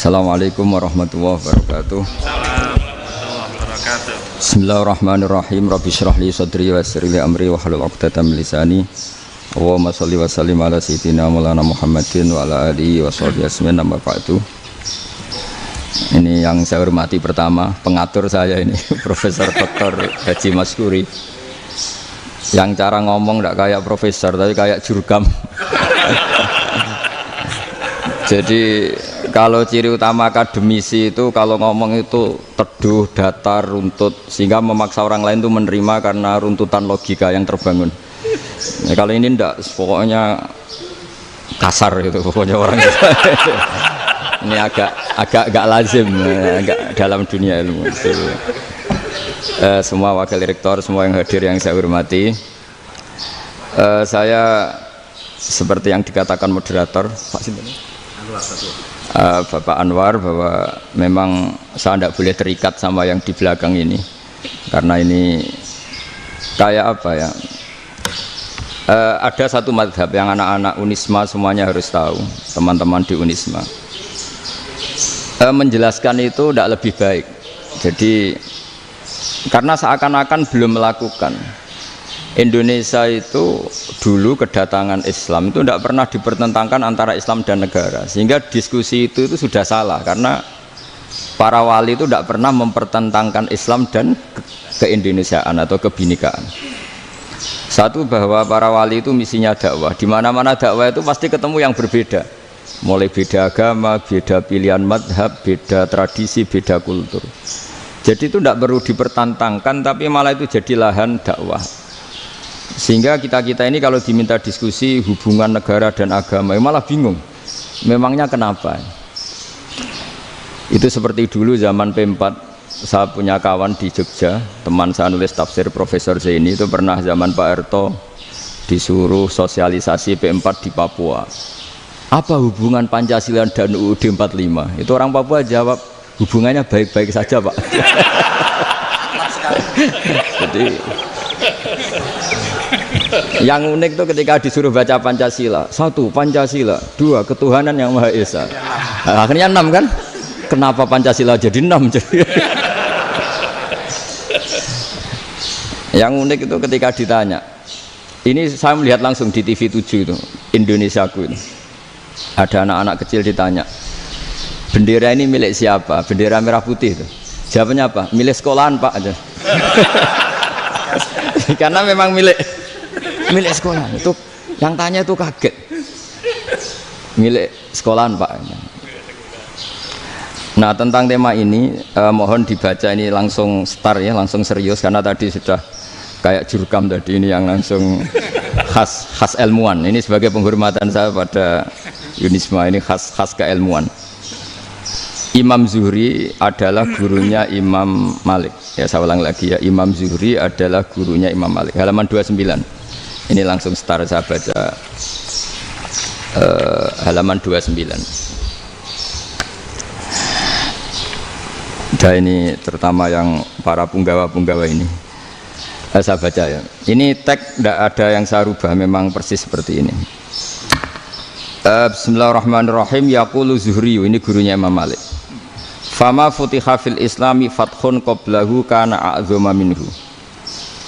Assalamualaikum warahmatullahi wabarakatuh. Bismillahirrahmanirrahim. Rabbi shrah li sadri wa yassir li amri wa hlul 'uqdatam min lisani. Allahumma shalli wa sallim ala sayyidina Maulana Muhammadin wa ala alihi wa sahbihi ajmain. Amma ba'du. Ini yang saya hormati pertama, pengatur saya ini Profesor Dr. Haji Maskuri. Yang cara ngomong tidak kayak profesor tapi kayak jurkam. Jadi kalau ciri utama akademisi itu kalau ngomong itu teduh, datar, runtut, sehingga memaksa orang lain itu menerima karena runtutan logika yang terbangun. Nah, kalau ini enggak, pokoknya kasar gitu, pokoknya orang itu. Ini agak lazim, agak dalam dunia ilmu. Semua wakil rektor, semua yang hadir yang saya hormati, saya seperti yang dikatakan moderator Pak Sinten, Bapak Anwar, bahwa memang saya tidak boleh terikat sama yang di belakang ini, karena ini kayak apa ya? Ada satu madhab yang anak-anak Unisma semuanya harus tahu, teman-teman di Unisma. Menjelaskan itu tidak lebih baik. Jadi karena seakan-akan belum melakukan. Indonesia itu dulu kedatangan Islam itu tidak pernah dipertentangkan antara Islam dan negara, sehingga diskusi itu sudah salah karena para wali itu tidak pernah mempertentangkan Islam dan keindonesiaan atau kebinekaan. Satu, bahwa para wali itu misinya dakwah, di mana-mana dakwah itu pasti ketemu yang berbeda, mulai beda agama, beda pilihan madhab, beda tradisi, beda kultur. Jadi itu tidak perlu dipertentangkan, tapi malah itu jadi lahan dakwah. Sehingga kita ini kalau diminta diskusi hubungan negara dan agama malah bingung, memangnya kenapa. Itu seperti dulu zaman P4, saya punya kawan di Jogja, teman saya nulis tafsir Profesor Zaini, itu pernah zaman Pak Harto disuruh sosialisasi P4 di Papua. Apa hubungan Pancasila dan UUD 45? Itu orang Papua jawab, hubungannya baik-baik saja Pak. Jadi yang unik itu ketika disuruh baca Pancasila, 1 Pancasila, 2 ketuhanan yang Maha Esa. Nah, akhirnya 6 kan? Kenapa Pancasila jadi 6? Yang unik itu ketika ditanya, ini saya melihat langsung di TV 7 itu, Indonesiaku itu. Ada anak-anak kecil ditanya, bendera ini milik siapa? Bendera merah putih itu. Jawabannya apa? Milik sekolahan Pak aja. Karena memang milik sekolahan. Itu yang tanya itu kaget. Milik sekolahan Pak. Nah, tentang tema ini mohon dibaca ini langsung start ya, langsung serius, karena tadi sudah kayak jurkam tadi, ini yang langsung khas ilmuwan. Ini sebagai penghormatan saya pada Unisma, ini khas keilmuan. Imam Zuhri adalah gurunya Imam Malik. Ya, saya ulang lagi ya, Imam Zuhri adalah gurunya Imam Malik. Halaman 29. Ini langsung start, saya baca halaman 29. Dan ini terutama yang para punggawa-punggawa ini. Saya baca ya. Ini teks tidak ada yang saya rubah, memang persis seperti ini. Bismillahirrahmanirrahim. Yaqulu Zuhri, ini gurunya Imam Malik. Fama futiha fil islami fathun qablahu kana a'zama minhu.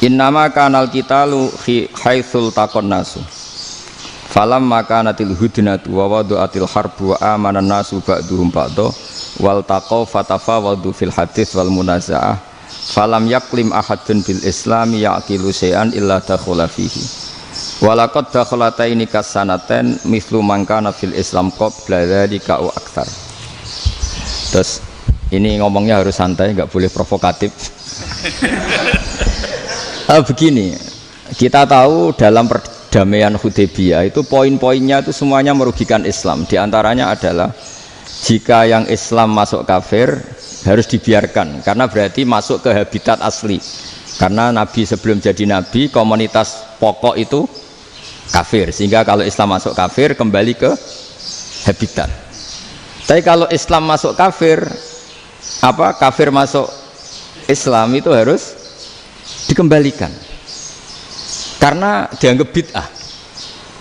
Innama kanal qitalu haitsul taqon nasu. Falam makanatil hudnatu wa wadu'atil harbu wa amanan nasu ba'duhum ba'da wal taqaw fatafawadu fil hadits wal munaza'ah. Falam yaklim ahadun bil islami yaqilu syai'an illa dakhala fihi. Walaqad dakhalataini kasanaten mithlu man kana fil islam qabla dzalika au aktsar. Terus ini ngomongnya harus santai, nggak boleh provokatif. Begini, kita tahu dalam perdamaian Hudaybiyah itu poin-poinnya itu semuanya merugikan Islam. Di antaranya adalah jika yang Islam masuk kafir harus dibiarkan, karena berarti masuk ke habitat asli. Karena Nabi sebelum jadi Nabi, komunitas pokok itu kafir, sehingga kalau Islam masuk kafir kembali ke habitat. Tapi kalau Islam masuk kafir, kafir masuk Islam itu harus dikembalikan karena dianggap bid'ah.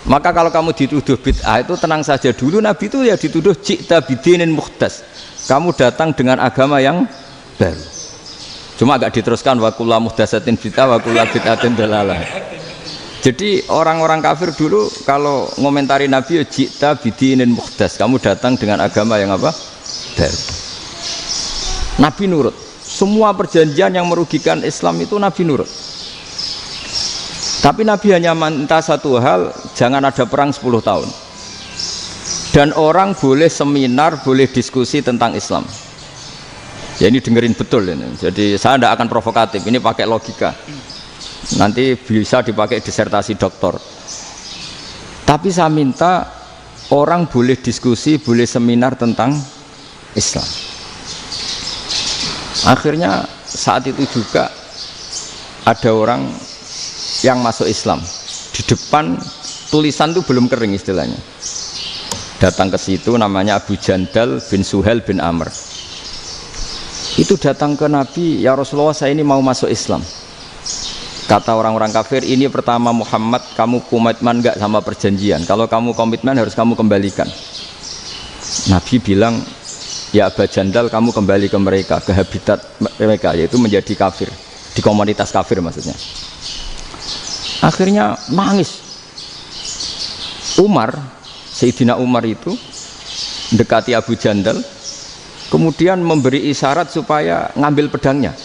Maka kalau kamu dituduh bid'ah itu tenang saja dulu, Nabi itu ya dituduh ji'ta bidinin muhdas, kamu datang dengan agama yang baru. Cuma agak diteruskan wa kullu muhdatsatin bid'ah wa kullu bid'atin dalalah. Jadi orang-orang kafir dulu kalau ngomentari Nabi ya ji'ta bidinin muhdas, kamu datang dengan agama yang apa? Baru. Nabi nurut. Semua perjanjian yang merugikan Islam itu Nabi nurut. Tapi Nabi hanya minta satu hal, jangan ada perang 10 tahun. Dan orang boleh seminar, boleh diskusi tentang Islam. Ya ini dengerin betul ini. Jadi saya tidak akan provokatif, ini pakai logika. Nanti bisa dipakai disertasi doktor. Tapi saya minta orang boleh diskusi, boleh seminar tentang Islam. Akhirnya saat itu juga ada orang yang masuk Islam. Di depan tulisan itu belum kering istilahnya. Datang ke situ namanya Abu Jandal bin Suhail bin Amr. Itu datang ke Nabi, ya Rasulullah saya ini mau masuk Islam. Kata orang-orang kafir, ini pertama Muhammad, kamu komitmen enggak sama perjanjian? Kalau kamu komitmen harus kamu kembalikan. Nabi bilang, ya Abu Jandal kamu kembali ke mereka, ke habitat mereka, yaitu menjadi kafir, di komunitas kafir maksudnya. Akhirnya nangis. Umar, Sayyidina Umar itu mendekati Abu Jandal, kemudian memberi isyarat supaya ngambil pedangnya.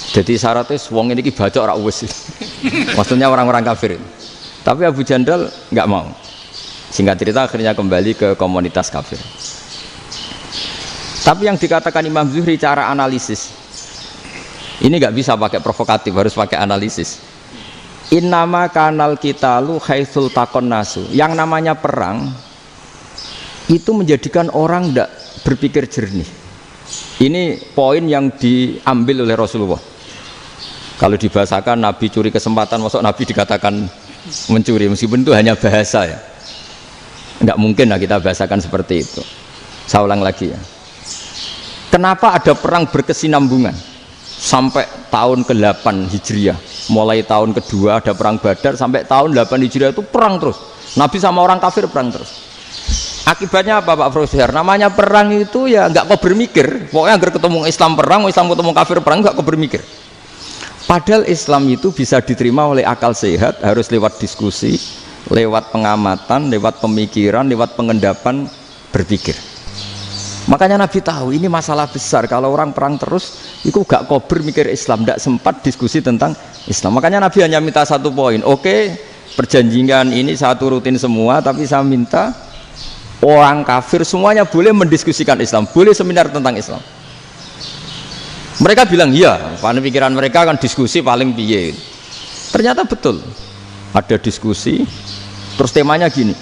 Jadi isyaratnya wong ini baca ora wis. Maksudnya orang-orang kafir. Tapi Abu Jandal nggak mau. Singkat cerita akhirnya kembali ke komunitas kafir. Tapi yang dikatakan Imam Zuhri cara analisis ini nggak bisa pakai provokatif, harus pakai analisis. Innama kanal qitalu haitsul taqon nasu. Yang namanya perang itu menjadikan orang tidak berpikir jernih. Ini poin yang diambil oleh Rasulullah. Kalau dibahasakan Nabi curi kesempatan, masuk Nabi dikatakan mencuri, meskipun itu hanya bahasa ya. Enggak mungkin lah kita bahasakan seperti itu. Saya ulang lagi ya. Kenapa ada perang berkesinambungan sampai tahun ke-8 Hijriah? Mulai tahun kedua ada perang Badar sampai tahun 8 Hijriah itu perang terus. Nabi sama orang kafir perang terus. Akibatnya apa Pak Profesor? Namanya perang itu ya nggak kau bermikir. Pokoknya agar ketemu Islam perang, Islam ketemu kafir perang, nggak kau bermikir. Padahal Islam itu bisa diterima oleh akal sehat, harus lewat diskusi, lewat pengamatan, lewat pemikiran, lewat pengendapan berpikir. Makanya Nabi tahu ini masalah besar. Kalau orang perang terus, itu gak kober mikir Islam, tidak sempat diskusi tentang Islam. Makanya Nabi hanya minta satu poin. Oke, perjanjian ini saya turutin semua, tapi saya minta orang kafir semuanya boleh mendiskusikan Islam, boleh seminar tentang Islam. Mereka bilang iya, paling pikiran mereka kan diskusi paling piye. Ternyata betul, ada diskusi. Terus temanya gini,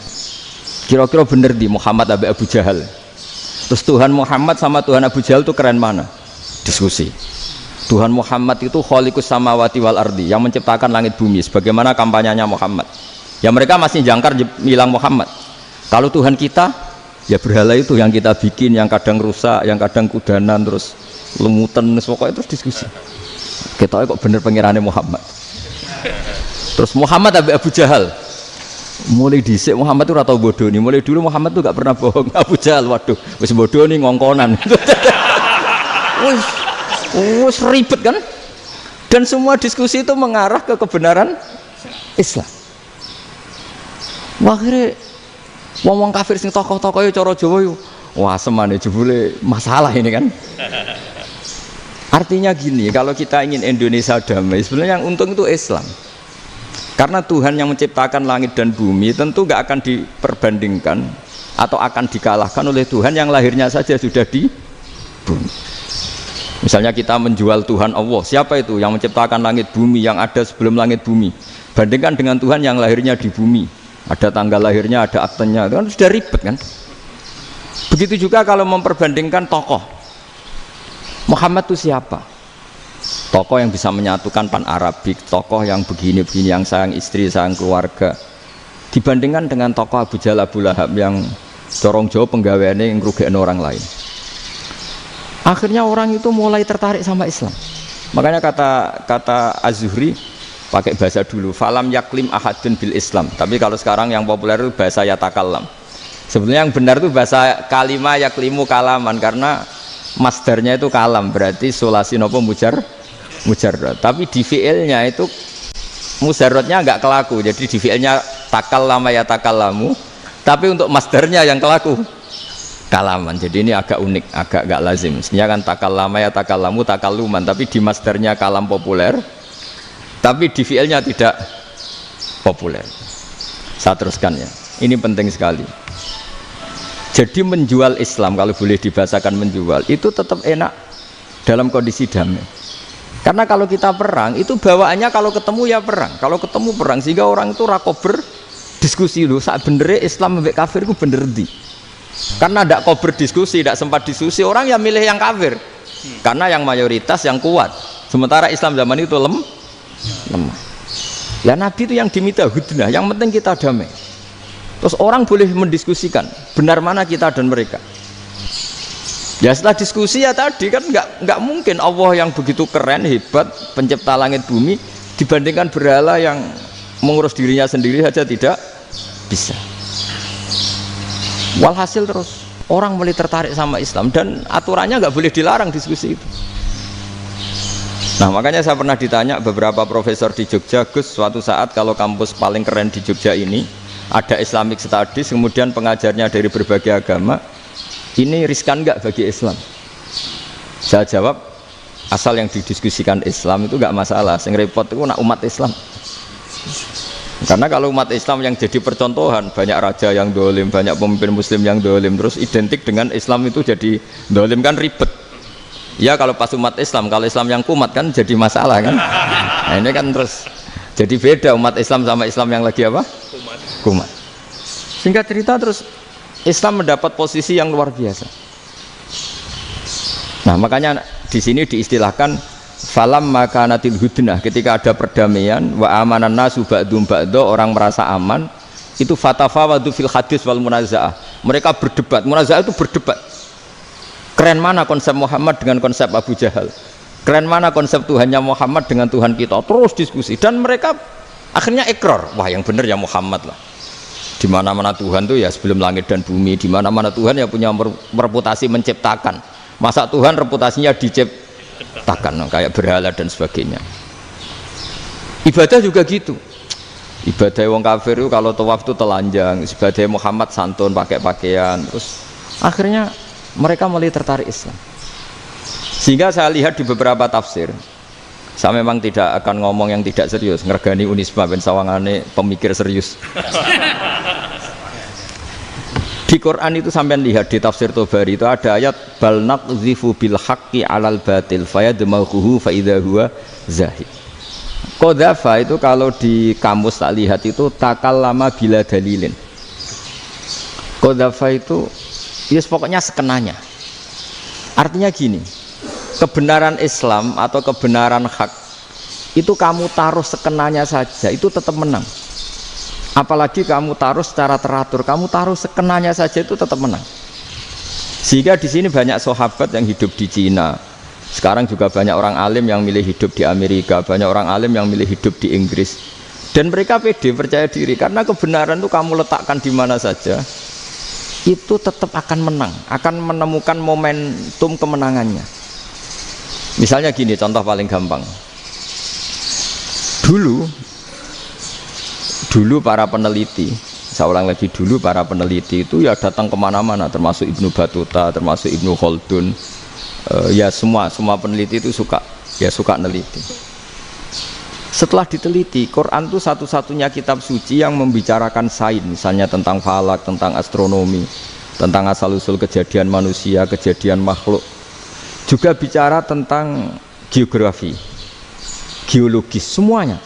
kira-kira bener di Muhammad Abu Jahal. Terus Tuhan Muhammad sama Tuhan Abu Jahal itu keren mana? Diskusi. Tuhan Muhammad itu khaliqus samawati wal ardi, yang menciptakan langit bumi. Sebagaimana kampanyenya Muhammad. Ya mereka masih jangkar bilang Muhammad. Kalau Tuhan kita, ya berhala itu yang kita bikin, yang kadang rusak, yang kadang kudanan, terus lemutan, pokoknya terus diskusi. Kita kok bener pengirannya Muhammad. Terus Muhammad Abu Jahal. Mulai dhisik Muhammad itu ratau bodoh nih. Mulai dulu Muhammad tuh gak pernah bohong. Abu Jahal, waduh, wis bodoh nih ngongkonan. Wis ribet kan? Dan semua diskusi itu mengarah ke kebenaran Islam. Akhirnya wong kafir sing tokoh-tokoh cara Jawa yo, wah semane jebule masalah ini kan. Artinya gini, kalau kita ingin Indonesia damai, sebenarnya yang untung itu Islam. Karena Tuhan yang menciptakan langit dan bumi tentu gak akan diperbandingkan atau akan dikalahkan oleh Tuhan yang lahirnya saja sudah di bumi. Misalnya kita menjual Tuhan Allah, siapa itu yang menciptakan langit bumi, yang ada sebelum langit bumi? Bandingkan dengan Tuhan yang lahirnya di bumi, ada tanggal lahirnya, ada aktenya, itu kan sudah ribet kan? Begitu juga kalau memperbandingkan tokoh. Muhammad itu siapa? Tokoh yang bisa menyatukan pan Arabik, tokoh yang begini-begini, yang sayang istri, sayang keluarga, dibandingkan dengan tokoh Abu Jahal, Abu Lahab yang corong jauh penggaweannya yang ngerugikan orang lain. Akhirnya orang itu mulai tertarik sama Islam. Makanya kata Az-Zuhri, pakai bahasa dulu. Falam yaklim ahadun bil Islam. Tapi kalau sekarang yang populer itu bahasa yatakallam. Sebetulnya yang benar itu bahasa kalimah yaklimu kalaman, karena masdarnya itu kalam, berarti sulasi nopo mujarrad. Tapi di fi'ilnya itu mujarradnya enggak kelaku. Jadi di fi'ilnya takallama yatakallamu, tapi untuk masdarnya yang kelaku kalaman. Jadi ini agak unik, agak enggak lazim. Mestinya kan takallama yatakallamu takalluman, tapi di masdarnya kalam populer, tapi di fi'ilnya tidak populer. Saya teruskan ya. Ini penting sekali. Jadi menjual Islam, kalau boleh dibahasakan menjual, itu tetap enak dalam kondisi damai. Karena kalau kita perang, itu bawaannya kalau ketemu ya perang. Kalau ketemu perang, sehingga orang itu rakober diskusi dulu. Saat benernya Islam sampai kafir itu bener di. Karena tidak kober diskusi, tidak sempat diskusi, orang yang milih yang kafir. Karena yang mayoritas yang kuat. Sementara Islam zaman itu lemah. Ya Nabi itu yang diminta hudnah, yang penting kita damai. Terus orang boleh mendiskusikan benar mana kita dan mereka. Ya setelah diskusi ya tadi kan nggak mungkin Allah yang begitu keren hebat pencipta langit bumi dibandingkan berhala yang mengurus dirinya sendiri saja tidak bisa. Walhasil terus orang mulai tertarik sama Islam dan aturannya nggak boleh dilarang diskusi itu. Nah makanya saya pernah ditanya beberapa profesor di Jogja, Gus, suatu saat kalau kampus paling keren di Jogja ini ada Islamic Studies, kemudian pengajarnya dari berbagai agama, ini riskan nggak bagi Islam? Saya jawab, asal yang didiskusikan Islam itu nggak masalah. Yang repot itu nak umat Islam. Karena kalau umat Islam yang jadi percontohan, banyak raja yang dolim, banyak pemimpin Muslim yang dolim, terus identik dengan Islam itu jadi dolim, kan ribet. Ya kalau pas umat Islam, kalau Islam yang kumat kan jadi masalah kan. Nah ini kan terus jadi beda umat Islam sama Islam yang lagi apa? Kumat. Singkat cerita terus Islam mendapat posisi yang luar biasa. Nah makanya di sini diistilahkan falam makanatil hudnah, ketika ada perdamaian wa amanan nasu ba'dum ba'do, orang merasa aman, itu fatafawadu fil hadis wal munazaah. Mereka berdebat, munazaah itu berdebat. Keren mana konsep Muhammad dengan konsep Abu Jahal? Keren mana konsep Tuhannya Muhammad dengan Tuhan kita? Terus diskusi dan mereka akhirnya ikrar, wah yang benar ya Muhammad lah. Di mana-mana Tuhan tuh ya sebelum langit dan bumi, di mana-mana Tuhan ya punya reputasi menciptakan. Masa Tuhan reputasinya diciptakan, kayak berhala dan sebagainya. Ibadah juga gitu. Ibadah wong kafir itu kalau tawaf itu telanjang, ibadah Muhammad santun pakai pakaian. Terus akhirnya mereka mulai tertarik Islam. Sehingga saya lihat di beberapa tafsir, saya memang tidak akan ngomong yang tidak serius, ngergani Unisba ben sawangane pemikir serius. Di Quran itu sampean lihat di tafsir Tobari itu ada ayat bal naqdhifu bil haqqi 'alal batil fayadmaghuhu fa idza huwa zahid. Qadhafa itu kalau di kamus tak lihat itu takallama bila dalilin. Qadhafa itu ya pokoknya sekenanya. Artinya gini, kebenaran Islam atau kebenaran hak itu kamu taruh sekenanya saja itu tetap menang. Apalagi kamu taruh secara teratur, kamu taruh sekenanya saja itu tetap menang. Sehingga di sini banyak sahabat yang hidup di Cina. Sekarang juga banyak orang alim yang milih hidup di Amerika, banyak orang alim yang milih hidup di Inggris. Dan mereka pede, percaya diri karena kebenaran itu kamu letakkan di mana saja itu tetap akan menang, akan menemukan momentum kemenangannya. Misalnya gini, contoh paling gampang. Dulu para peneliti, saya ulang lagi, dulu para peneliti itu ya datang kemana-mana, termasuk Ibnu Battuta, termasuk Ibnu Khaldun, ya semua peneliti itu suka neliti. Setelah diteliti, Quran itu satu-satunya kitab suci yang membicarakan sains, misalnya tentang falak, tentang astronomi, tentang asal-usul kejadian manusia, kejadian makhluk, juga bicara tentang geografi, geologis, semuanya.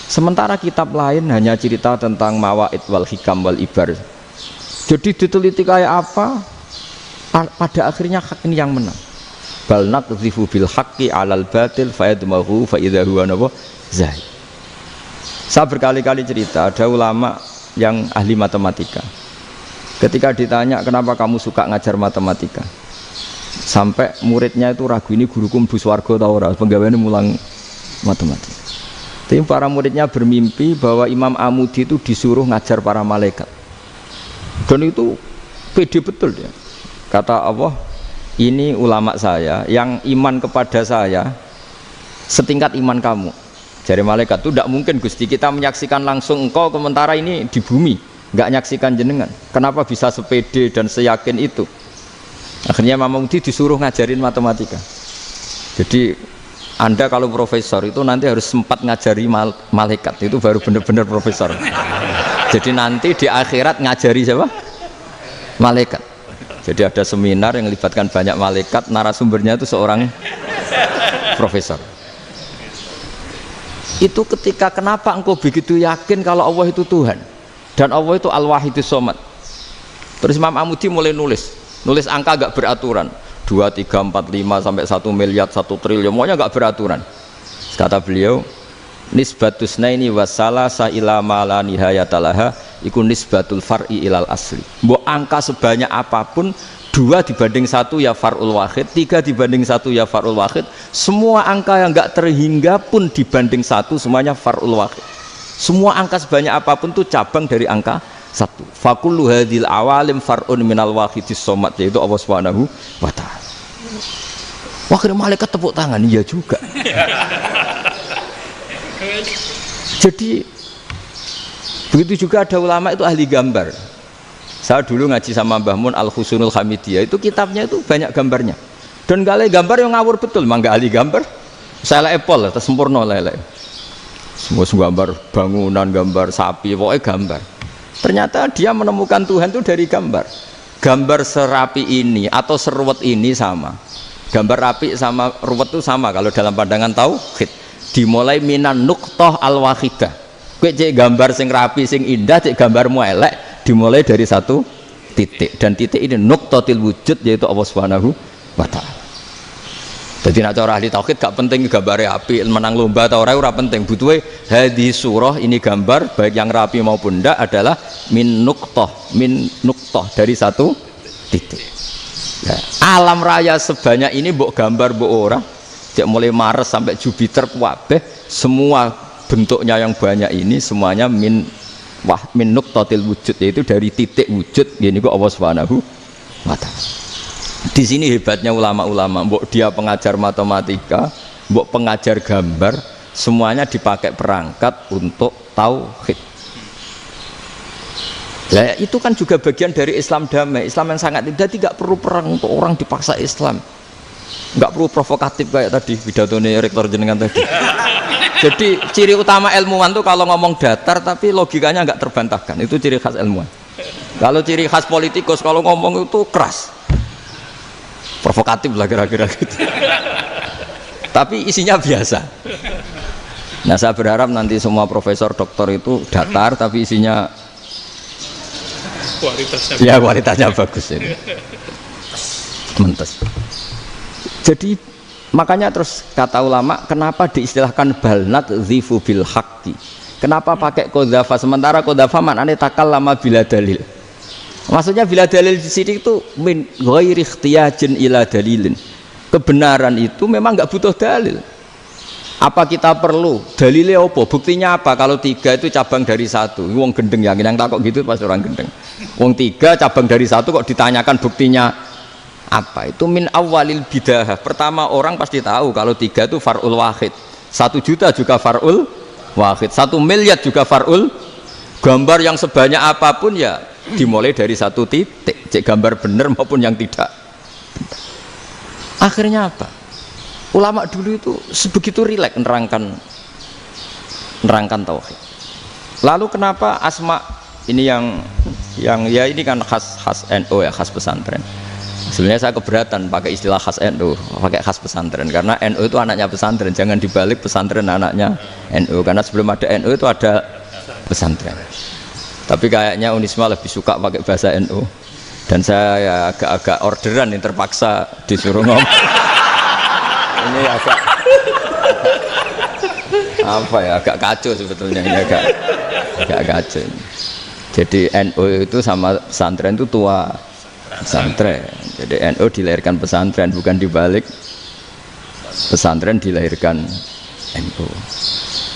Sementara kitab lain hanya cerita tentang mawaid wal hikam wal ibar. Jadi diteliti kayak apa, pada akhirnya hak ini yang menang. Bal naqdhifu bil haqqi 'alal batil fayadmaghu fa idza huwa zahid. Saya berkali-kali cerita, ada ulama yang ahli matematika. Ketika ditanya kenapa kamu suka ngajar matematika, sampai muridnya itu ragu, ini guruku mlebu swarga ta ora, penggaweane mulang matematika. Tapi para muridnya bermimpi bahwa Imam Amudi itu disuruh ngajar para malaikat. Dan itu pede betul dia. Kata Allah, ini ulama saya yang iman kepada saya setingkat iman kamu. Jadi malaikat itu tidak mungkin Gusti kita menyaksikan langsung engkau sementara ini di bumi, nggak menyaksikan jenengan. Kenapa bisa sepede dan seyakin itu? Akhirnya Imam Amudi disuruh ngajarin matematika. Jadi Anda kalau profesor itu nanti harus sempat ngajari malaikat, itu baru benar-benar profesor. Jadi nanti di akhirat ngajari siapa? Malaikat. Jadi ada seminar yang melibatkan banyak malaikat, narasumbernya itu seorang profesor. Itu ketika kenapa engkau begitu yakin kalau Allah itu Tuhan dan Allah itu Al-Wahidus Shomad. Terus Imam Amudi mulai nulis angka gak beraturan. 2, 3, 4, 5 sampai 1 miliar, 1 triliun, semuanya enggak beraturan. Kata beliau, nisbatus naini wasalasa ila ma la nihayatalaha iku nisbatul far'i ilal asli. Mbok angka sebanyak apapun, 2 dibanding 1 ya far'ul wahid, 3 dibanding 1 ya far'ul wahid. Semua angka yang enggak terhingga pun dibanding 1 semuanya far'ul wahid. Semua angka sebanyak apapun itu cabang dari angka 1. Fakullu hadhil awalim far'un minal wahidis shomad, yaitu Allah Subhanahu wa ta'ala. Akhirnya malaikat tepuk tangan, iya juga. Jadi begitu juga ada ulama itu ahli gambar. Saya dulu ngaji sama Mbah Mun Al-Husunul Hamidiyah, itu kitabnya itu banyak gambarnya. Dan gale gambar yang ngawur betul, mangga ahli gambar. Saya lepol, tersempurna lele. Semua gambar bangunan, gambar sapi, pokoknya gambar. Ternyata dia menemukan Tuhan itu dari gambar. Gambar serapi ini atau seruwet ini sama. Gambar rapi sama ruwet itu sama kalau dalam pandangan tauhid. Dimulai minan nuqtah al-wahidah. Kowe cek gambar sing rapi sing indah, cek gambarmu elek, dimulai dari satu titik. Dan titik ini nuqtatil wujud, yaitu Allah Subhanahu wa ta'ala. Jadi nak cara ahli tauhid gak penting gambarnya api, menang lomba atau ora penting. Butuhe hadis surah ini gambar baik yang rapi maupun ndak adalah min nuqtah dari satu titik. Ya, alam raya sebanyak ini mbok gambar mbok ora, cek mulai Mars sampai Jupiter kabeh semua bentuknya yang banyak ini semuanya min nuqtatil wujud, yaitu dari titik wujud. Ini kok Allah Subhanahu wa ta'ala. Di sini hebatnya ulama-ulama, mbok dia pengajar matematika, mbok pengajar gambar, semuanya dipakai perangkat untuk tauhid. Nah, itu kan juga bagian dari Islam damai, Islam yang sangat tidak perlu perang untuk orang dipaksa Islam. Enggak perlu provokatif kayak tadi pidatonya rektor jenengan tadi. Jadi ciri utama ilmuwan tuh kalau ngomong datar tapi logikanya enggak terbantahkan, itu ciri khas ilmuwan. Kalau ciri khas politikus kalau ngomong itu keras, provokatif lah kira-kira gitu. Tapi isinya biasa. Nah saya berharap nanti semua profesor doktor itu datar tapi isinya kualitasnya bagus ini. Mentes. Jadi makanya terus kata ulama, kenapa diistilahkan balnat zifu bil haqqi? Kenapa pakai qadzafa sementara qadzafa maknanya takallama bila dalil? Maksudnya bila dalil di sini itu min ghairi ikhtiyajin ila dalilin. Kebenaran itu memang enggak butuh dalil. Apa kita perlu dalilnya apa? Buktinya apa? Kalau 3 itu cabang dari 1. Wong gendeng yang takok gitu pasti orang gendeng. Wong 3 cabang dari 1 kok ditanyakan buktinya apa? Itu min awalil bidah. Pertama orang pasti tahu kalau 3 itu far'ul wahid. 1 juta juga far'ul wahid. 1 miliar juga far'ul. Gambar yang sebanyak apapun ya dimulai dari 1 titik, cek gambar benar maupun yang tidak. Akhirnya apa? Ulama dulu itu sebegitu rileks nerangkan tauhid. Lalu kenapa asma ini yang ya ini kan khas NU ya, khas pesantren. Sebenarnya saya keberatan pakai istilah khas NU, pakai khas pesantren karena NU itu anaknya pesantren, jangan dibalik pesantren anaknya NU, karena sebelum ada NU itu ada pesantren. Tapi kayaknya Unisma lebih suka pakai bahasa NU dan saya ya agak orderan yang terpaksa disuruh ngomong. Ini agak apa ya, agak kacau sebetulnya ini, agak kacau. Jadi NU itu sama pesantren itu tua pesantren. Jadi NU dilahirkan pesantren, bukan dibalik pesantren dilahirkan NU.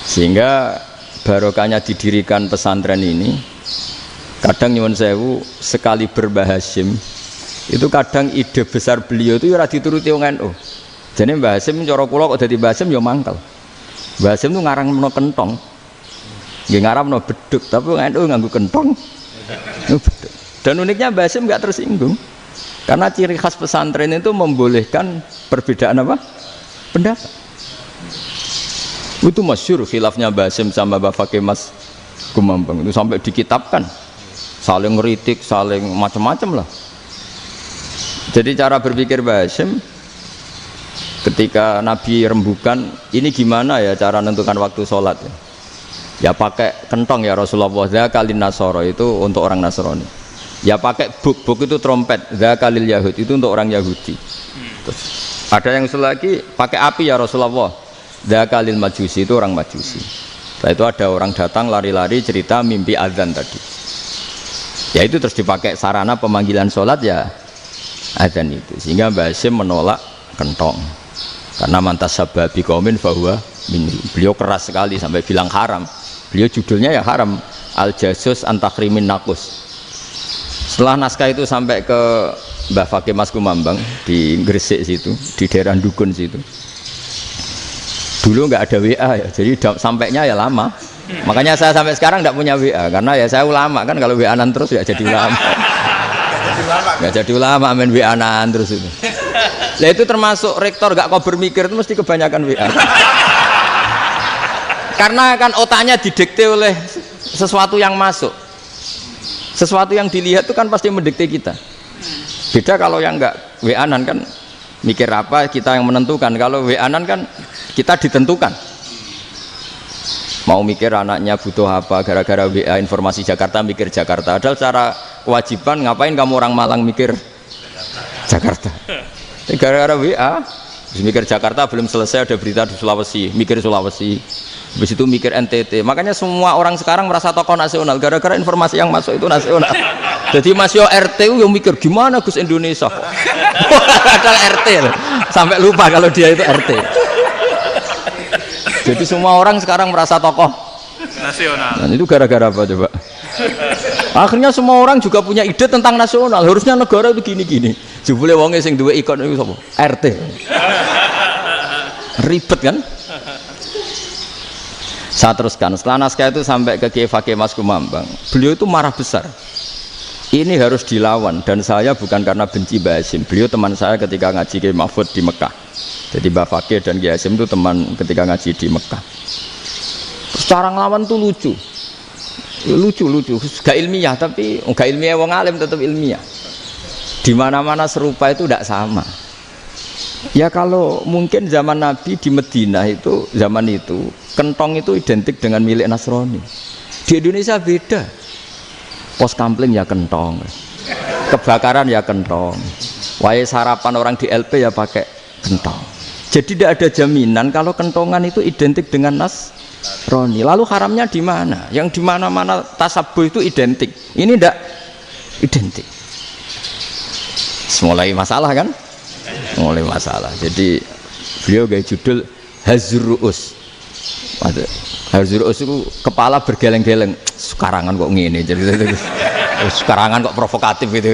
Sehingga barokahnya didirikan pesantren ini, kadang nyuwun sewu sekali Mbah Hasyim itu kadang ide besar beliau itu ora dituruti wong NU. Jadi Mbah Hasyim cara kula kok dadi Mbah Hasyim ya mangkel. Mbah Hasyim itu ngarangno kentong. Nggih ngaramno beduk, tapi wong NU nganggo kentong. Beduk. Dan uniknya Mbah Hasyim enggak tersinggung. Karena ciri khas pesantren itu membolehkan perbedaan apa? Pendapat. Itu masyhur khilafnya Mbah Hasyim sama Mbah Fakih Mas Kumambang itu sampai dikitabkan. Saling ngeritik, saling macam-macam lah. Jadi cara berpikir Mbah Hasyim ketika Nabi rembukan, ini gimana ya cara menentukan waktu sholat ya? Ya pakai kentong ya Rasulullah, dzakalin nasara itu untuk orang Nasrani. Ya pakai buk itu trompet, dzakalil Yahud itu untuk orang Yahudi. Terus ada yang usul lagi pakai api ya Rasulullah, dzakalil Majusi itu orang Majusi. Setelah itu ada orang datang lari-lari cerita mimpi azan tadi. Ya itu terus dipakai sarana pemanggilan sholat ya azan itu. Sehingga Mbah Hasyim menolak kentong. Karena mantas sababi qaumin fahuwa minhum. Beliau keras sekali sampai bilang haram. Beliau judulnya ya haram, al-jasus antakhrimin naqus. Setelah naskah itu sampai ke Mbah Fakih Mas Kumambang di Gresik situ, di daerah Dukun situ. Dulu nggak ada WA ya, jadi sampainya ya lama. Makanya saya sampai sekarang nggak punya WA karena ya saya ulama kan, kalau WA-an terus ya jadi ulama. Nggak jadi ulama main WA-an terus itu. Lah itu termasuk rektor gak kau bermikir itu mesti kebanyakan WA. Karena kan otaknya didikte oleh sesuatu yang masuk. Sesuatu yang dilihat itu kan pasti mendikte kita. Beda kalau yang nggak WA-an kan mikir apa kita yang menentukan. Kalau WA-an kan kita ditentukan. Mau mikir anaknya butuh apa gara-gara WA informasi Jakarta mikir Jakarta. Padahal secara kewajiban ngapain kamu orang Malang mikir Jakarta? Gara-gara WA mikir Jakarta belum selesai ada berita di Sulawesi, mikir Sulawesi. Habis itu mikir NTT. Makanya semua orang sekarang merasa tokoh nasional gara-gara informasi yang masuk itu nasional. Jadi Mas Yo RT yang mikir gimana Gus Indonesia kok. Padahal RT loh. Sampai lupa kalau dia itu RT. Jadi semua orang sekarang merasa tokoh nasional. Dan itu gara-gara apa coba? Akhirnya semua orang juga punya ide tentang nasional. Harusnya negara itu gini-gini. Jebule wonge sing duwe ikon itu sapa? RT. Ribet kan? Saya teruskan. Setelah naskah itu sampai ke Kiai Fakih Mas Kumambang. Beliau itu marah besar. Ini harus dilawan dan saya bukan karena benci Mbah Hasyim. Beliau teman saya ketika ngaji Kiai Mahfud di Mekah. Jadi Mbah Fakih dan Kiai Hasyim itu teman ketika ngaji di Mekah. Cara ngelawan tuh lucu. Lucu, gak ilmiah tapi gak ilmiah wong alim tetap ilmiah. Di mana-mana serupa itu tidak sama. Ya kalau mungkin zaman Nabi di Madinah itu zaman itu kentong itu identik dengan milik Nasrani. Di Indonesia beda. Pos kampling ya kentong, kebakaran ya kentong, wae sarapan orang di LP ya pakai kentong. Jadi tidak ada jaminan kalau kentongan itu identik dengan Nasrani. Lalu haramnya di mana? Yang di mana-mana tasabuh itu identik. Ini tidak identik. Mulai masalah kan? Mulai masalah. Jadi beliau gaya judul Hazruus. Hazruus itu kepala bergeleng-geleng. Sekarangan kok ngene. Jadi sekarangan kok provokatif gitu.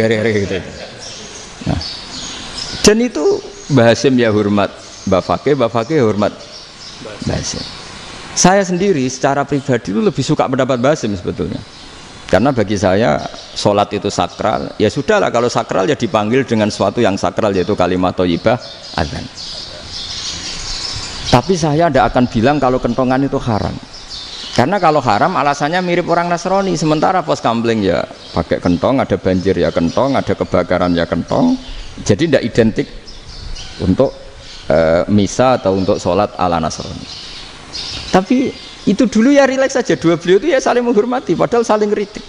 Nah, dan itu Mbah Hasyim ya hormat Mbah Fakih hormat Mbah Hasyim. Saya sendiri secara pribadi itu lebih suka pendapat Mbah Hasyim sebetulnya. Karena bagi saya sholat itu sakral, ya sudahlah kalau sakral ya dipanggil dengan sesuatu yang sakral yaitu kalimat thayyibah azan. Tapi saya tidak akan bilang kalau kentongan itu haram. Karena kalau haram alasannya mirip orang Nasrani. Sementara pos kampling ya pakai kentong, ada banjir ya kentong, ada kebakaran ya kentong. Jadi tidak identik untuk misa atau untuk sholat ala Nasrani. Tapi itu dulu ya rileks saja, dua beliau itu ya saling menghormati padahal saling kritik.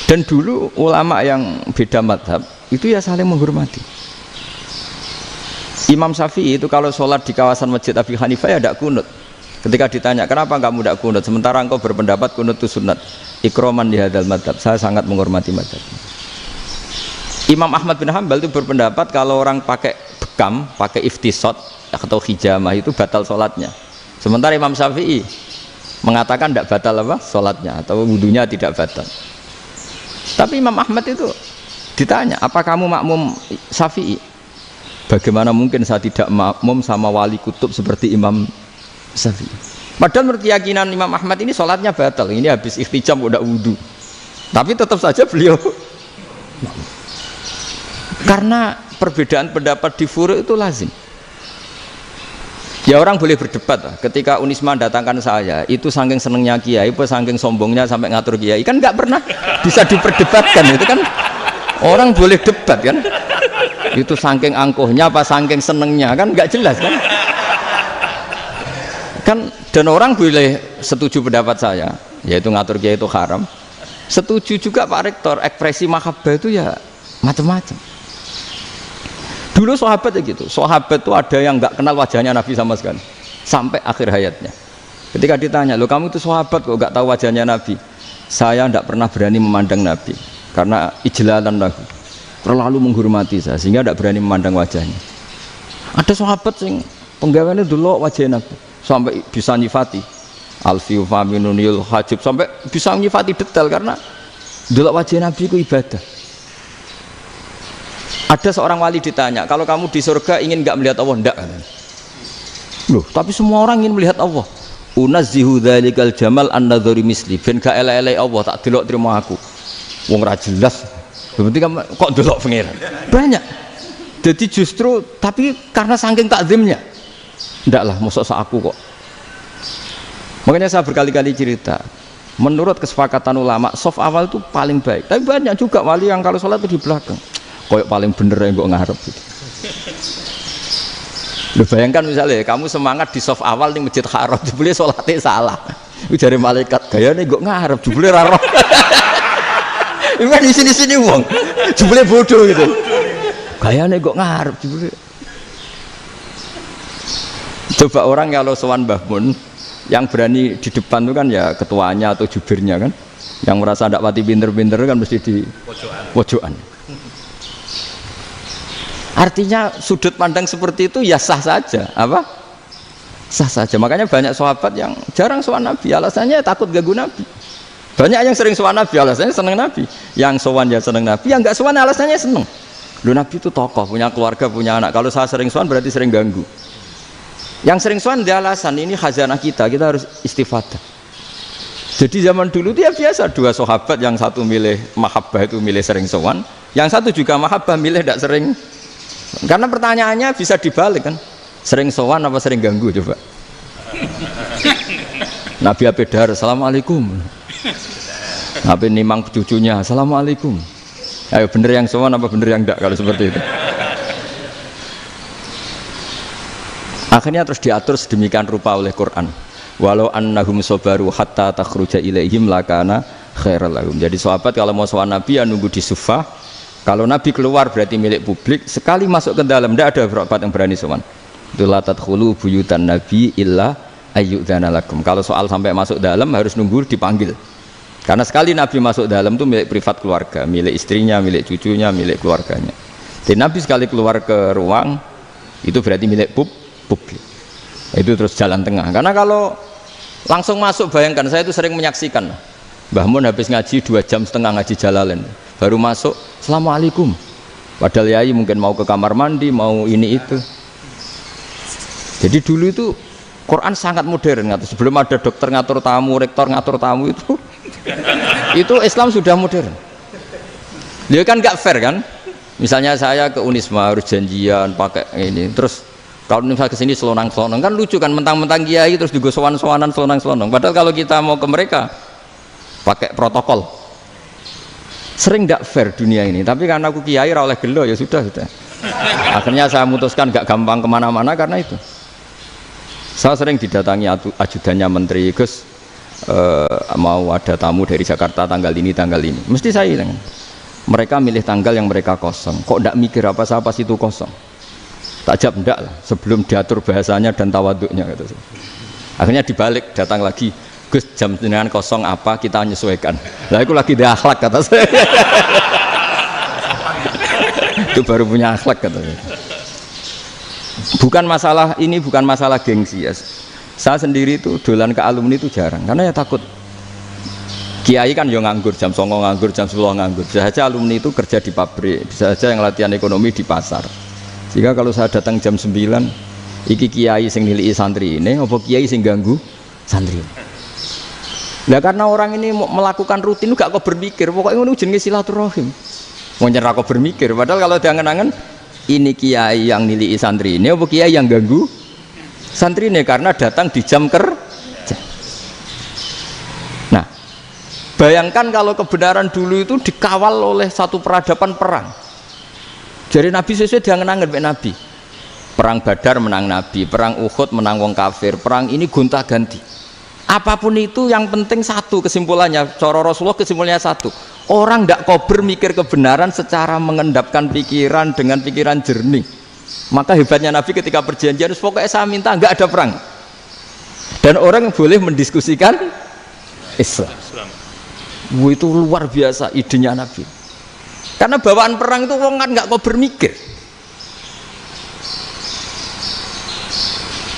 Dan dulu ulama yang beda madhab itu ya saling menghormati. Imam Syafi'i itu kalau sholat di kawasan Masjid Abi Hanifah ya tidak kunut. Ketika ditanya kenapa kamu tidak kunut sementara engkau berpendapat kunut itu sunat, ikroman di hadal madhab, saya sangat menghormati madhab. Imam Ahmad bin Hanbal itu berpendapat kalau orang pakai bekam, pakai iftisot atau hijamah itu batal sholatnya. Sementara Imam Syafi'i mengatakan tidak batal apa sholatnya atau wudunya tidak batal. Tapi Imam Ahmad itu ditanya, apa kamu makmum Syafi'i? Bagaimana mungkin saya tidak makmum sama wali kutub seperti Imam Syafi'i? Padahal menurut keyakinan Imam Ahmad ini sholatnya batal. Ini habis ikhtijam udah wudu. Tapi tetap saja beliau karena perbedaan pendapat di furu' itu lazim. Ya orang boleh berdebat lah. Ketika Unisma datangkan saya, itu saking senengnya kiai, apa saking sombongnya sampai ngatur kiai, kan nggak pernah bisa diperdebatkan. Itu kan orang boleh debat kan? Itu saking angkuhnya apa saking senengnya kan nggak jelas kan? Kan dan orang boleh setuju pendapat saya, yaitu ngatur kiai itu haram. Setuju juga Pak Rektor, ekspresi mahabbah itu ya macam-macam. Dulu sahabat ya gitu, sahabat itu ada yang nggak kenal wajahnya Nabi sama sekali sampai akhir hayatnya. Ketika ditanya, lo kamu itu sahabat kok nggak tahu wajahnya Nabi? Saya tidak pernah berani memandang Nabi karena ijlalan lahu, terlalu menghormati saya sehingga tidak berani memandang wajahnya. Ada sahabat yang penggawaannya dulu wajah Nabi sampai bisa nyifati alfiu faminunil hajib, sampai bisa nyifati detail karena dulu wajah Nabi itu ibadah. Ada seorang wali ditanya, kalau kamu di surga ingin nggak melihat Allah? Enggak. Loh, tapi semua orang ingin melihat Allah. Unazzihu dzalikal jamal an-nadhari misli, ben gak elek-elek Allah tak delok terima aku. Wong ra jelas. Berarti kok delok pangeran. Banyak. Jadi justru tapi karena saking takzimnya. Enggak lah, mosok sak aku kok. Makanya saya berkali-kali cerita, menurut kesepakatan ulama, soft awal itu paling baik. Tapi banyak juga wali yang kalau sholat itu di belakang. Koyok paling bener yang gue ngarep gitu. Lu bayangkan misalnya kamu semangat di soft awal di masjid haram, jebule sholatnya salah. Itu dari malaikat gaya nih gue ngarep, jebule raro. Ini di sini wong, jebule bodoh gitu. Gaya nih gue ngarep, jebule. Coba orang kalau sowan Mbah Mun, yang berani di depan itu kan ya ketuanya atau jubirnya kan, yang merasa tidak pati pinter-pinter kan mesti di pojokan. Artinya sudut pandang seperti itu ya sah saja, apa? Sah saja. Makanya banyak sahabat yang jarang sowan Nabi, alasannya takut ganggu Nabi. Banyak yang sering sowan Nabi, alasannya seneng Nabi. Yang sowan ya seneng Nabi, yang enggak sowan alasannya seneng. Lu Nabi itu tokoh, punya keluarga, punya anak. Kalau saya sering sowan berarti sering ganggu. Yang sering sowan dia alasan ini khazanah kita harus istifadah. Jadi zaman dulu dia biasa dua sahabat, yang satu milih mahabbah itu milih sering sowan, yang satu juga mahabbah milih tidak sering. Karena pertanyaannya bisa dibalik kan, sering sowan apa sering ganggu coba. Nabi Abedar, assalamualaikum. Nabi nimang cucunya, assalamualaikum. Ayo bener yang sowan apa bener yang enggak kalau seperti itu. Akhirnya terus diatur sedemikian rupa oleh Quran. Walau annahum sabaru hatta takhruja ilaihim lakana khairal lahum. Jadi sahabat kalau mau sowan Nabi ya nunggu di Sufah. Kalau Nabi keluar berarti milik publik. Sekali masuk ke dalam tidak ada sahabat yang berani sowan. Itu la tadkhulu buyutan Nabi illa ayyudzana lakum. Kalau soal sampai masuk dalam harus nunggu dipanggil. Karena sekali Nabi masuk dalam itu milik privat keluarga, milik istrinya, milik cucunya, milik keluarganya. Jadi Nabi sekali keluar ke ruang itu berarti milik publik. Itu terus jalan tengah. Karena kalau langsung masuk, bayangkan saya itu sering menyaksikan. Mbah Mun habis ngaji 2,5 jam ngaji Jalalain, baru masuk, assalamualaikum. Padahal yai mungkin mau ke kamar mandi, mau ini itu. Jadi dulu itu Quran sangat modern. Sebelum ada dokter ngatur tamu, rektor ngatur tamu itu Islam sudah modern. Dia kan nggak fair kan? Misalnya saya ke Unisma harus janjian pakai ini, terus kalau misalnya ke sini selonang-selonang kan lucu kan, mentang-mentang kiai terus juga sowan-sowanan selonang-selonang. Padahal kalau kita mau ke mereka pakai protokol. Sering tidak fair dunia ini, tapi karena aku kiai oleh gelo ya sudah. Akhirnya saya memutuskan gak gampang kemana-mana karena itu. Saya sering didatangi ajudannya menteri, Gus mau ada tamu dari Jakarta tanggal ini, mesti saya bilang, mereka milih tanggal yang mereka kosong, kok tidak mikir apa saya pas itu kosong. Tak jawab enggak lah, sebelum diatur bahasanya dan tawaduknya gitu. Akhirnya dibalik, datang lagi, Gus jam dengan kosong apa kita menyesuaikan. Lah itu lagi dia akhlak kata saya. Itu baru punya akhlak kata saya. Bukan masalah ini, bukan masalah gengsi ya. Saya sendiri itu dolan ke alumni itu jarang, karena ya takut. Kiai kan yang nganggur, jam 9 nganggur, jam 10 nganggur. Bisa saja alumni itu kerja di pabrik, bisa saja yang latihan ekonomi di pasar. Sehingga kalau saya datang jam 9, iki kiai sing nilai santri ini, apa kiai sing ganggu santri. Nah karena orang ini melakukan rutin, gak kok berpikir, pokoknya ini jenenge silaturahim. Mau nyerah kok berpikir, padahal kalau diangen-angen, ini kiai yang nilai santri ini, apa kiai yang ganggu santri ini karena datang di jam kerja. Nah, bayangkan kalau kebenaran dulu itu dikawal oleh satu peradaban perang. Jadi Nabi sesuai diangen-angen Nabi. Perang Badar menang Nabi, perang Uhud menang wong kafir, perang ini gonta-ganti. Apapun itu yang penting satu kesimpulannya, cara Rasulullah kesimpulannya satu. Orang tidak kober mikir kebenaran secara mengendapkan pikiran dengan pikiran jernih. Maka hebatnya Nabi ketika perjanjian, pokoknya saya minta nggak ada perang. Dan orang yang boleh mendiskusikan Islam. Itu luar biasa idenya Nabi. Karena bawaan perang itu orang kan nggak kok bermikir.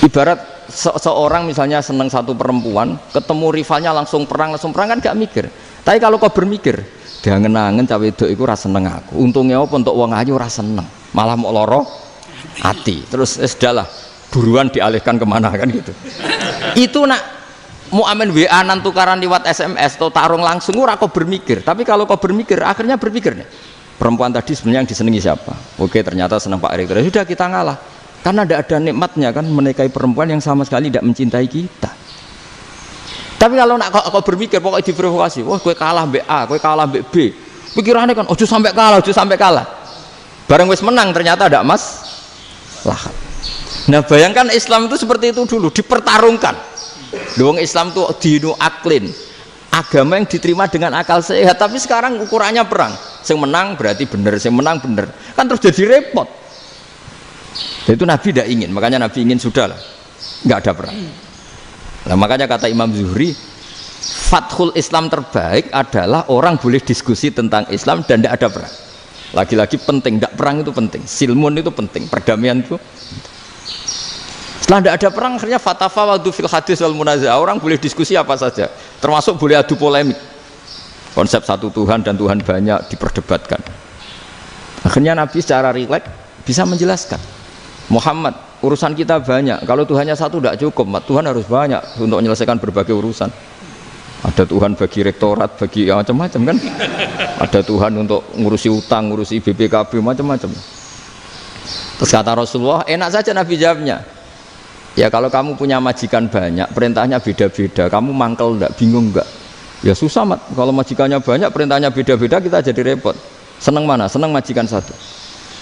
Ibarat seorang misalnya seneng satu perempuan, ketemu rivalnya langsung perang kan nggak mikir. Tapi kalau kau bermikir, dia ngenangen cawe itu rasa seneng aku. Untungnya apa untuk uang aja rasa seneng, malah mau loro hati. Terus sudahlah buruan dialihkan kemana kan gitu. Itu nak mau amen WA nan tukaran lewat SMS atau tarung langsung ora kok bermikir. Tapi kalau kau bermikir, akhirnya berpikir nih. Perempuan tadi sebenarnya yang disenangi siapa? Oke, ternyata senang Pak Erick. Sudah kita ngalah. Karena tidak ada nikmatnya kan menikahi perempuan yang sama sekali tidak mencintai kita. Tapi kalau nak kau berpikir pokoknya diprovokasi, wah gue kalah mbak A, gue kalah mbak B. Pikirannya kan, ojo sampai kalah. Bareng wis menang ternyata ada lah. Nah bayangkan Islam itu seperti itu dulu, dipertarungkan. Luang Islam itu dinu aklin, agama yang diterima dengan akal sehat. Tapi sekarang ukurannya perang. Yang menang berarti benar, yang menang benar. Kan terus jadi repot. Dan itu Nabi tidak ingin, makanya Nabi ingin sudahlah, nggak ada perang. Nah makanya kata Imam Zuhri, fathul Islam terbaik adalah orang boleh diskusi tentang Islam dan tidak ada perang. Lagi-lagi penting, tidak perang itu penting, silmun itu penting, perdamaian itu. Setelah tidak ada perang, akhirnya fatafawadu fil hadis wal munazah, orang boleh diskusi apa saja, termasuk boleh adu polemik. Konsep satu Tuhan dan Tuhan banyak diperdebatkan. Akhirnya Nabi secara rileks bisa menjelaskan, Muhammad, urusan kita banyak, kalau Tuhannya satu tidak cukup, Tuhan harus banyak untuk menyelesaikan berbagai urusan. Ada Tuhan bagi rektorat, bagi ya, macam-macam kan. Ada Tuhan untuk ngurusi utang, ngurusi BPKB, macam-macam. Terus kata Rasulullah, enak saja Nabi jawabnya, ya kalau kamu punya majikan banyak, perintahnya beda-beda, kamu mangkel enggak, bingung enggak? Ya susah mat, kalau majikannya banyak, perintahnya beda-beda, kita jadi repot. Senang mana? Senang majikan satu.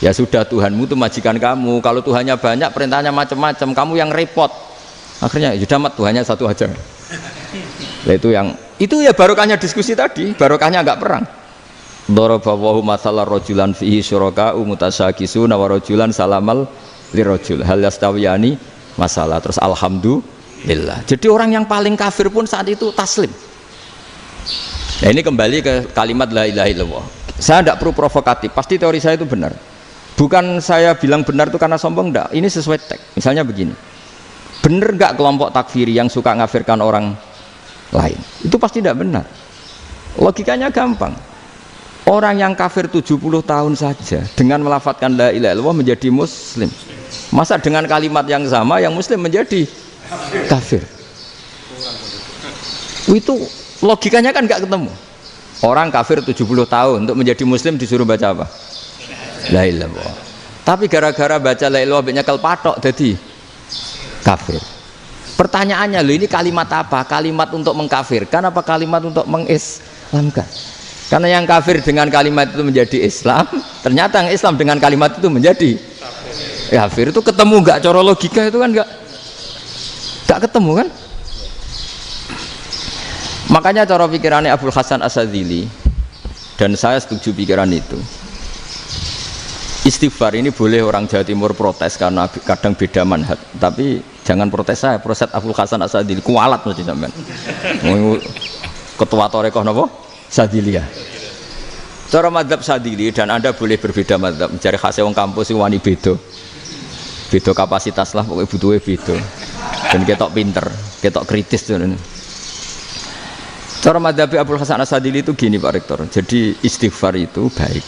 Ya sudah, Tuhanmu itu majikan kamu, kalau Tuhannya banyak, perintahnya macam-macam, kamu yang repot. Akhirnya ya sudah mat, Tuhannya satu aja. Nah, itu ya barokahnya diskusi tadi, barokahnya enggak perang. Daraballahu mathalan rajulan fihi syuraka'u mutasyakisuna wa rajulan salamal lirajul hal yastawiyani masalah. Terus alhamdulillah. Jadi orang yang paling kafir pun saat itu taslim. Nah ini kembali ke kalimat la ilaha illallah. Saya tidak perlu provokatif, pasti teori saya itu benar. Bukan saya bilang benar itu karena sombong, enggak. Ini sesuai teks. Misalnya begini, benar enggak kelompok takfiri yang suka ngafirkan orang lain? Itu pasti tidak benar. Logikanya gampang. Orang yang kafir 70 tahun saja dengan melafadzkan la ilaha illallah menjadi muslim. Masa dengan kalimat yang sama yang muslim menjadi kafir? Itu logikanya kan nggak ketemu. Orang kafir 70 tahun untuk menjadi muslim disuruh baca apa? La ilaha illallah. Tapi gara-gara baca la ilaha illallah nyekel patok jadi kafir. Pertanyaannya, loh ini kalimat apa? Kalimat untuk mengkafirkan apa kalimat untuk mengislamkan? Karena yang kafir dengan kalimat itu menjadi Islam, ternyata yang Islam dengan kalimat itu menjadi kafir. Itu ketemu nggak? Cara logika itu kan nggak ketemu kan? Makanya cara pikirannya Abul Hasan Asyadzili, dan saya setuju pikiran itu. Istighfar ini boleh orang Jawa Timur protes karena kadang beda manhaj, tapi jangan protes saya, protes Abul Hasan Asyadzili kualat mesti sampean. Ketua Torekoh napa? Sadziliyah. Cara madzhab Sadzili, dan Anda boleh berbeda madzhab, mencari khasnya wong kampus wani beda. Beda kapasitas lah, pokoknya butuhnya beda. Dan ketok pinter, ketok kritis tuh. Cara madzhab Abdul Hasan Asadili itu gini Pak Rektor. Jadi istighfar itu baik.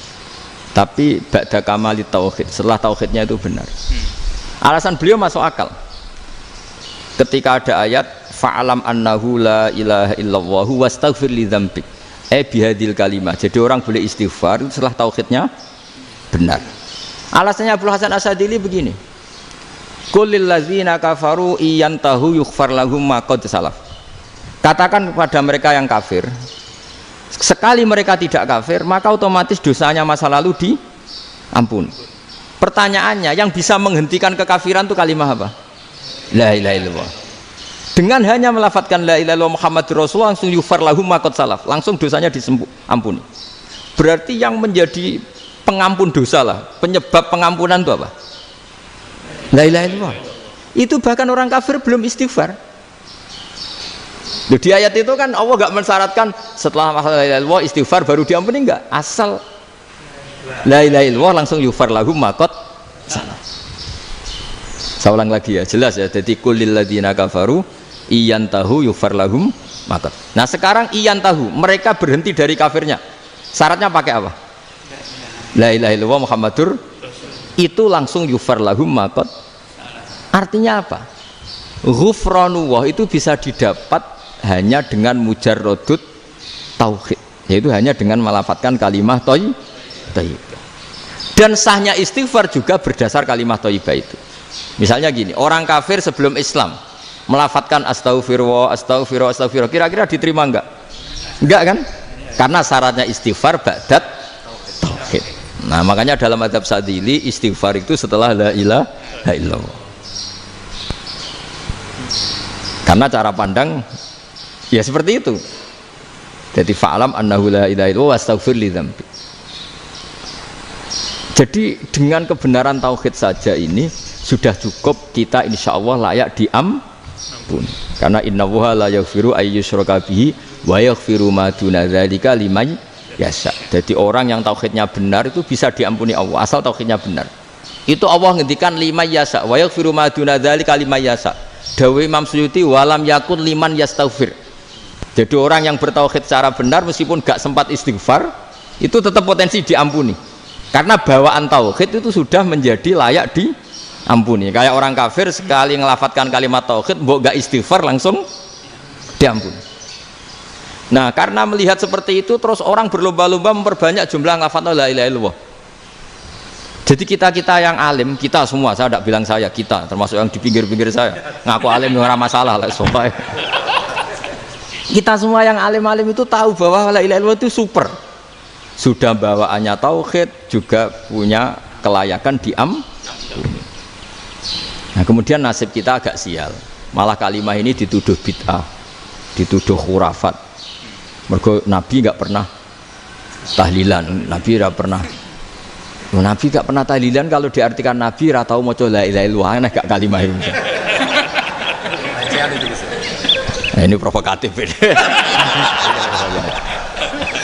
Tapi ba'da kamali tauhid, setelah tauhidnya itu benar. Alasan beliau masuk akal. Ketika ada ayat fa'alam annahu la ilaha illallah wastaghfir li dzambik. Bihadil kalimah. Jadi orang boleh istighfar itu setelah tauhidnya benar. Alasannya Abdul Hasan Asadili begini. Qul lil ladzina kafaru iyantahu yughfar lahum ma qad salaf. Katakan kepada mereka yang kafir, sekali mereka tidak kafir, maka otomatis dosanya masa lalu diampuni. Pertanyaannya, yang bisa menghentikan kekafiran itu kalimat apa? La ilaha illallah. Dengan hanya melafadzkan la ilaha illallah Muhammadur Rasulullah langsung yufar lahum ma qad salaf, langsung dosanya diampuni. Berarti yang menjadi pengampun dosa lah, penyebab pengampunan itu apa? La ilaha illallah. Itu bahkan orang kafir belum istighfar. Loh, di ayat itu kan Allah gak mensyaratkan setelah la ilaha illallah istighfar baru diampuni, enggak, asal la ilaha illallah langsung yufar lahum ma qad salaf. Saya ulang lagi ya, jelas ya. Jadi kulil ladzina kafaru iyantahu yufar lahum ma qad. Nah sekarang iyantahu, mereka berhenti dari kafirnya, syaratnya pakai apa? La ilaha illallah Muhammadur, itu langsung yufar lahum ma qad. Artinya apa? Ghufranullah itu bisa didapat hanya dengan mujarrodut tauhid, yaitu hanya dengan melafadzkan kalimah thayyibah. Dan sahnya istighfar juga berdasar kalimah thayyibah itu. Misalnya gini, orang kafir sebelum Islam melafadzkan astaghfirullah, astaghfirullah, astaghfirullah, kira-kira diterima enggak? Enggak kan? Karena syaratnya istighfar ba'dat tauhid. Nah makanya dalam adab Sadili istighfar itu setelah la ilaha illallah. Karena cara pandang ya seperti itu. Jadi fa'alam annahu la ilaha illallah wastaghfir li dzambi. Jadi dengan kebenaran tauhid saja ini sudah cukup kita insya Allah layak diampuni. Karena innallaha la yaghfiru ayyusyraka bihi wa yaghfiru ma duna dzalika liman yasha. Jadi orang yang tauhidnya benar itu bisa diampuni Allah asal tauhidnya benar. Itu Allah ngendikan liman yasha wa yaghfiru ma duna dzalika liman yasha. Dawe Imam Suyuti walam yakun liman yastaghfir. Jadi orang yang bertauhid secara benar meskipun gak sempat istighfar itu tetap potensi diampuni. Karena bawaan tauhid itu sudah menjadi layak diampuni. Kayak orang kafir sekali ngelafatkan kalimat tauhid mbok gak istighfar langsung diampuni. Nah, karena melihat seperti itu terus orang berlomba-lomba memperbanyak jumlah lafaz la ilaha illallah. Jadi kita yang alim, kita semua, saya tidak bilang saya, kita termasuk yang di pinggir-pinggir saya ngaku alim nggak masalah lah soalnya. Kita semua yang alim-alim itu tahu bahwa la ilaha illallah itu super, sudah bawaannya tauhid, juga punya kelayakan diampuni. Nah kemudian nasib kita agak sial, malah kalimah ini dituduh bid'ah, dituduh khurafat. Mergo Nabi nggak pernah tahlilan, Nabi nggak pernah. Nabi gak pernah tahlilan, kalau diartikan Nabi ratau maca la ilaha illallah, aneh gak kalimah itu. Nah, ini provokatif ini.